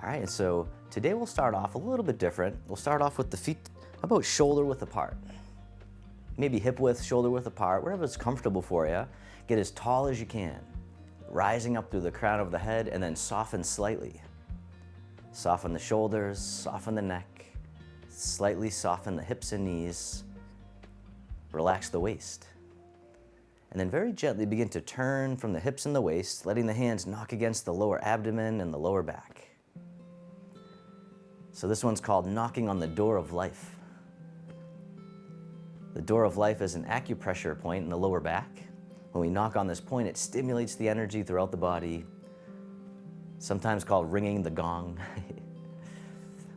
All right, and so today we'll start off a little bit different. We'll start off with the feet about shoulder width apart. Maybe hip width, shoulder width apart, wherever it's comfortable for you. Get as tall as you can, rising up through the crown of the head, and then soften slightly. Soften the shoulders, soften the neck, slightly soften the hips and knees. Relax the waist. And then very gently begin to turn from the hips and the waist, letting the hands knock against the lower abdomen and the lower back. So this one's called knocking on the door of life. The door of life is an acupressure point in the lower back. When we knock on this point, it stimulates the energy throughout the body, sometimes called ringing the gong.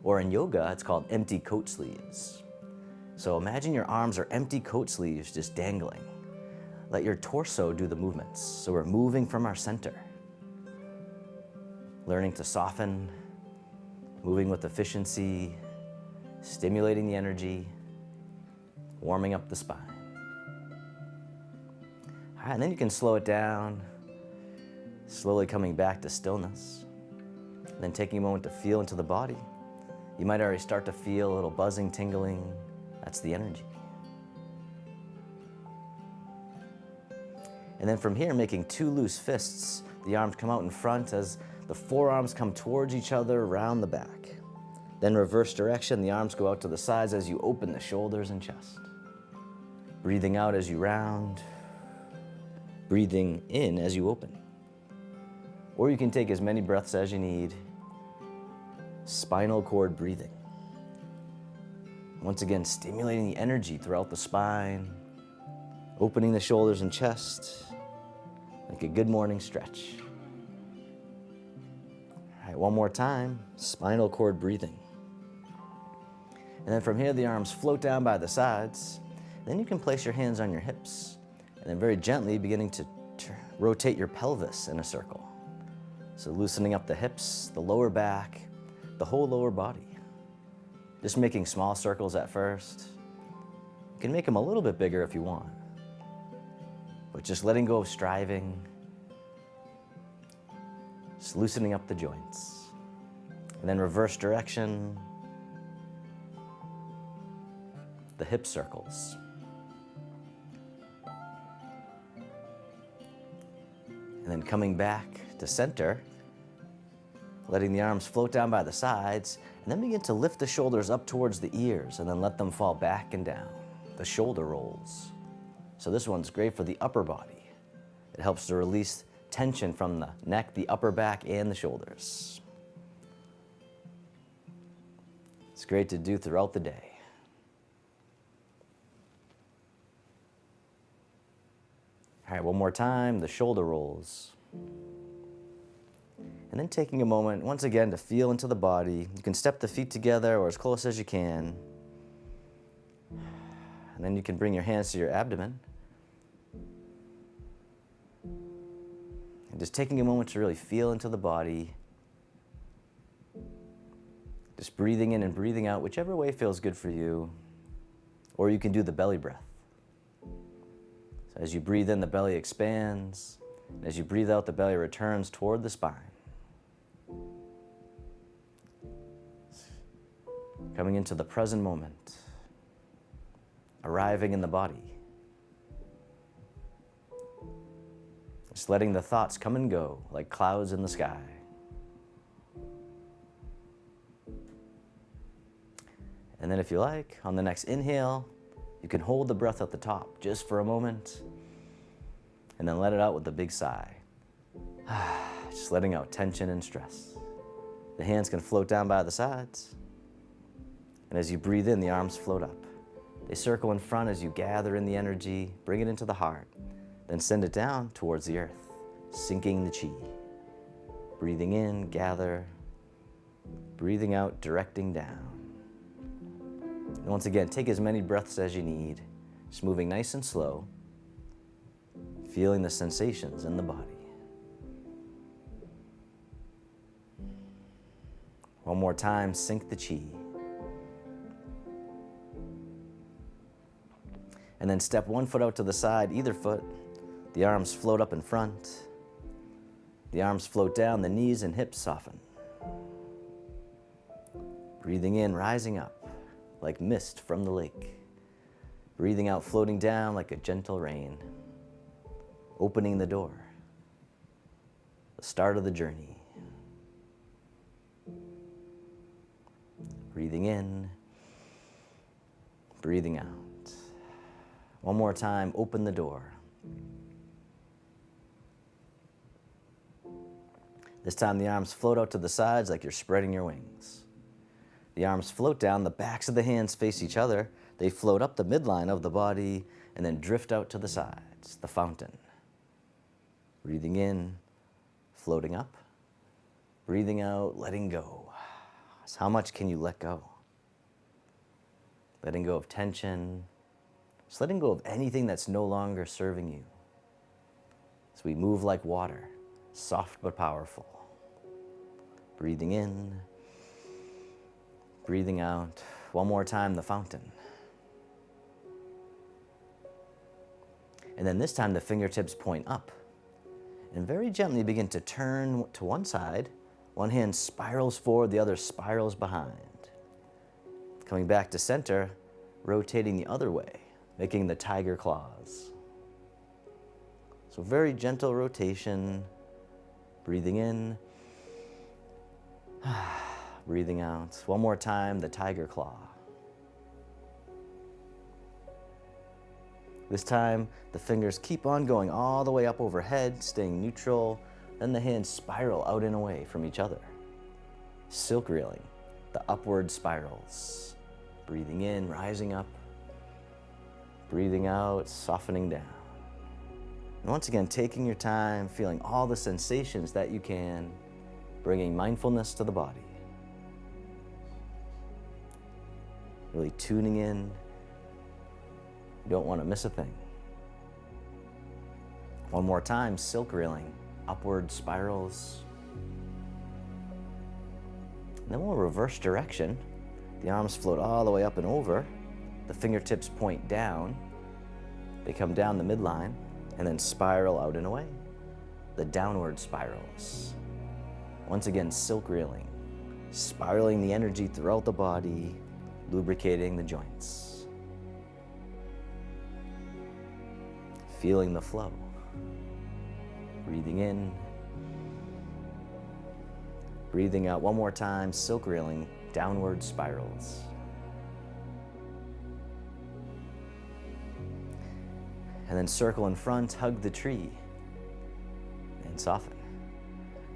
Or in yoga, it's called empty coat sleeves. So imagine your arms are empty coat sleeves just dangling. Let your torso do the movements. So we're moving from our center, learning to soften, moving with efficiency, stimulating the energy, warming up the spine. All right, and then you can slow it down, slowly coming back to stillness. And then taking a moment to feel into the body. You might already start to feel a little buzzing, tingling. That's the energy. And then from here, making two loose fists. The arms come out in front as the forearms come towards each other around the back. Then reverse direction, the arms go out to the sides as you open the shoulders and chest. Breathing out as you round, breathing in as you open. Or you can take as many breaths as you need. Spinal cord breathing. Once again, stimulating the energy throughout the spine, opening the shoulders and chest, like a good morning stretch. All right, one more time, spinal cord breathing. And then from here, the arms float down by the sides. Then you can place your hands on your hips, and then very gently beginning to rotate your pelvis in a circle. So loosening up the hips, the lower back, the whole lower body. Just making small circles at first. You can make them a little bit bigger if you want. But just letting go of striving. Just loosening up the joints. And then reverse direction. The hip circles. And then coming back to center, letting the arms float down by the sides, and then begin to lift the shoulders up towards the ears, and then let them fall back and down, the shoulder rolls. So this one's great for the upper body. It helps to release tension from the neck, the upper back, and the shoulders. It's great to do throughout the day. All right, one more time, the shoulder rolls. And then taking a moment, once again, to feel into the body. You can step the feet together or as close as you can. And then you can bring your hands to your abdomen. And just taking a moment to really feel into the body. Just breathing in and breathing out, whichever way feels good for you. Or you can do the belly breath. So as you breathe in, the belly expands. And as you breathe out, the belly returns toward the spine. Coming into the present moment, arriving in the body. Just letting the thoughts come and go like clouds in the sky. And then if you like, on the next inhale, you can hold the breath at the top just for a moment, and then let it out with a big sigh. Just letting out tension and stress. The hands can float down by the sides. And as you breathe in, the arms float up. They circle in front as you gather in the energy, bring it into the heart, then send it down towards the earth, sinking the chi. Breathing in, gather. Breathing out, directing down. And once again, take as many breaths as you need, just moving nice and slow, feeling the sensations in the body. One more time, sink the chi. And then step one foot out to the side, either foot. The arms float up in front. The arms float down, the knees and hips soften. Breathing in, rising up like mist from the lake. Breathing out, floating down like a gentle rain. Opening the door. The start of the journey. Breathing in, breathing out. One more time, open the door. This time the arms float out to the sides like you're spreading your wings. The arms float down, the backs of the hands face each other. They float up the midline of the body and then drift out to the sides, the fountain. Breathing in, floating up. Breathing out, letting go. So how much can you let go? Letting go of tension. Just letting go of anything that's no longer serving you. So we move like water, soft but powerful. Breathing in, breathing out. One more time, the fountain. And then this time the fingertips point up. And very gently begin to turn to one side. One hand spirals forward, the other spirals behind. Coming back to center, rotating the other way, making the tiger claws. So very gentle rotation, breathing in, breathing out. One more time, the tiger claw. This time, the fingers keep on going all the way up overhead, staying neutral. Then the hands spiral out and away from each other. Silk reeling, the upward spirals. Breathing in, rising up. Breathing out, softening down. And once again, taking your time, feeling all the sensations that you can, bringing mindfulness to the body. Really tuning in. You don't want to miss a thing. One more time, silk reeling, upward spirals. And then we'll reverse direction. The arms float all the way up and over. The fingertips point down. They come down the midline and then spiral out and away. The downward spirals. Once again, silk reeling, spiraling the energy throughout the body, lubricating the joints. Feeling the flow. Breathing in. Breathing out one more time, silk reeling, downward spirals. And then circle in front, hug the tree, and soften.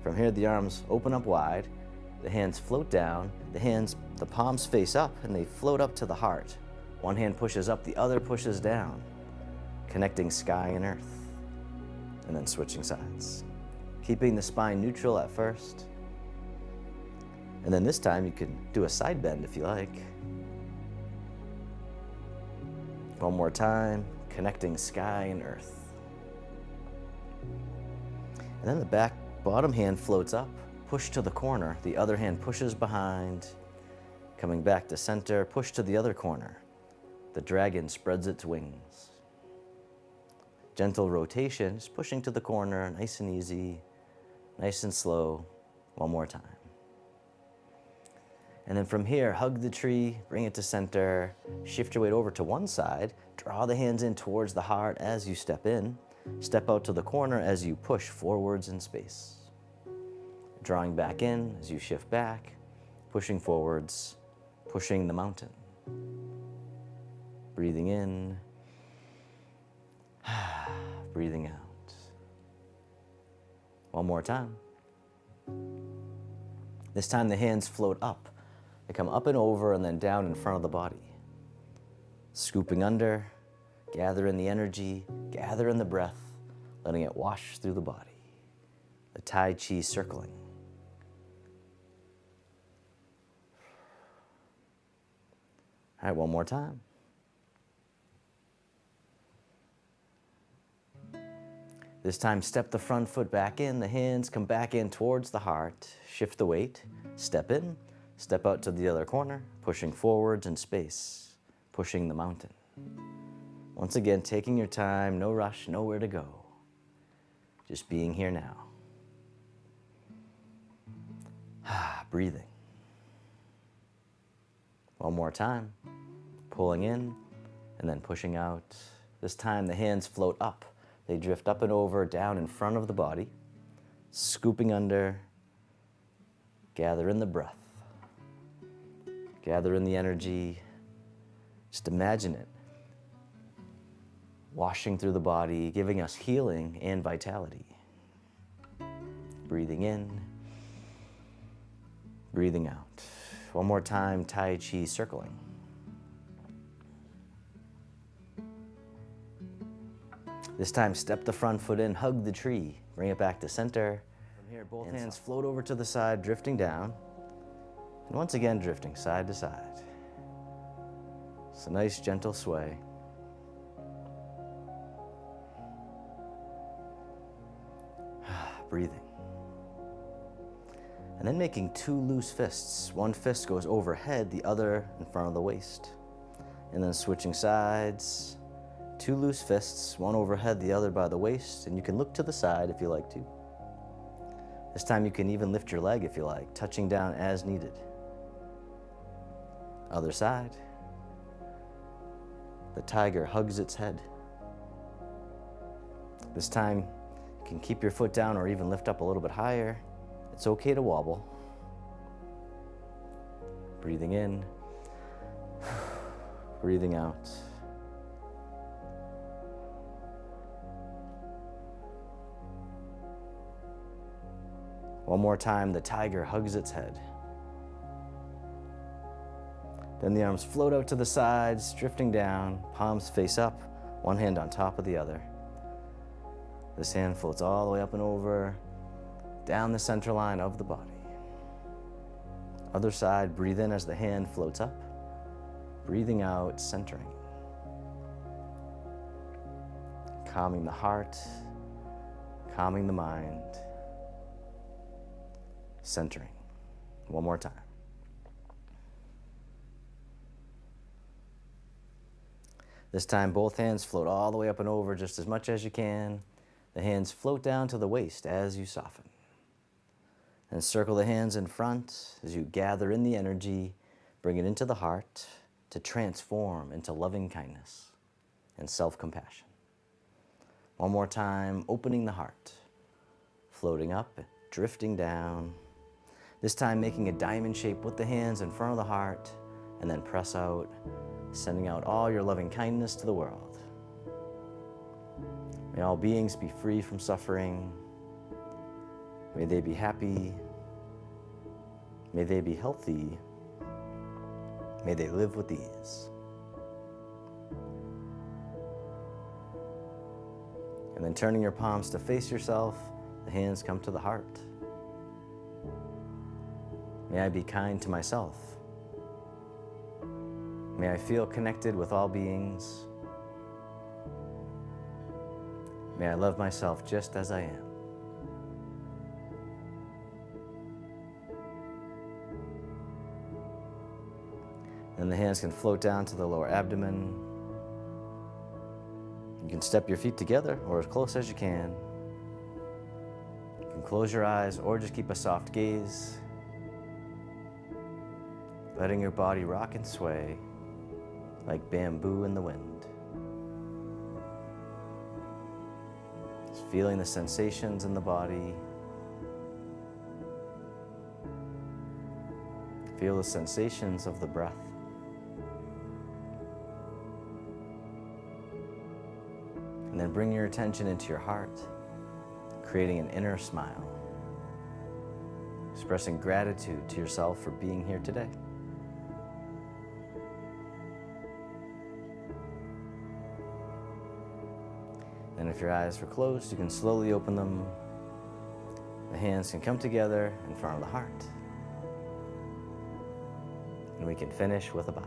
From here, the arms open up wide, the hands float down, the palms face up, and they float up to the heart. One hand pushes up, the other pushes down, connecting sky and earth, and then switching sides. Keeping the spine neutral at first, and then this time you can do a side bend if you like. One more time, connecting sky and earth. And then the bottom hand floats up, push to the corner, the other hand pushes behind, coming back to center, push to the other corner. The dragon spreads its wings. Gentle rotation, just pushing to the corner, nice and easy, nice and slow. One more time. And then from here, hug the tree, bring it to center, shift your weight over to one side, draw the hands in towards the heart as you step in, step out to the corner as you push forwards in space. Drawing back in as you shift back, pushing forwards, pushing the mountain. Breathing in, breathing out. One more time. This time the hands float up. They come up and over and then down in front of the body. Scooping under, gather in the energy, gather in the breath, letting it wash through the body. The Tai Chi circling. All right, one more time. This time, step the front foot back in, the hands come back in towards the heart, shift the weight, step in, step out to the other corner, pushing forwards in space, pushing the mountain. Once again, taking your time, no rush, nowhere to go. Just being here now. Breathing. One more time, pulling in and then pushing out. This time the hands float up. They drift up and over, down in front of the body, scooping under. Gather in the breath. Gather in the energy. Just imagine it washing through the body, giving us healing and vitality. Breathing in, breathing out. One more time, Tai Chi circling. This time, step the front foot in, hug the tree, bring it back to center. From here, both hands float over to the side, drifting down. And once again, drifting side to side. It's a nice, gentle sway. Breathing. And then making two loose fists. One fist goes overhead, the other in front of the waist. And then switching sides. Two loose fists, one overhead, the other by the waist, and you can look to the side if you like to. This time you can even lift your leg if you like, touching down as needed. Other side. The tiger hugs its head. This time you can keep your foot down or even lift up a little bit higher. It's okay to wobble. Breathing in, breathing out. One more time, the tiger hugs its head. Then the arms float out to the sides, drifting down, palms face up, one hand on top of the other. This hand floats all the way up and over, down the center line of the body. Other side, breathe in as the hand floats up, breathing out, centering. Calming the heart, calming the mind. Centering. One more time. This time both hands float all the way up and over just as much as you can. The hands float down to the waist as you soften. And circle the hands in front as you gather in the energy, bring it into the heart to transform into loving kindness and self-compassion. One more time, opening the heart, floating up, drifting down. This time making a diamond shape with the hands in front of the heart, and then press out, sending out all your loving kindness to the world. May all beings be free from suffering. May they be happy. May they be healthy. May they live with ease. And then turning your palms to face yourself, the hands come to the heart. May I be kind to myself. May I feel connected with all beings. May I love myself just as I am. Then the hands can float down to the lower abdomen. You can step your feet together or as close as you can. You can close your eyes or just keep a soft gaze. Letting your body rock and sway like bamboo in the wind. Just feeling the sensations in the body. Feel the sensations of the breath. And then bring your attention into your heart, creating an inner smile, expressing gratitude to yourself for being here today. And if your eyes were closed, you can slowly open them. The hands can come together in front of the heart. And we can finish with a bow.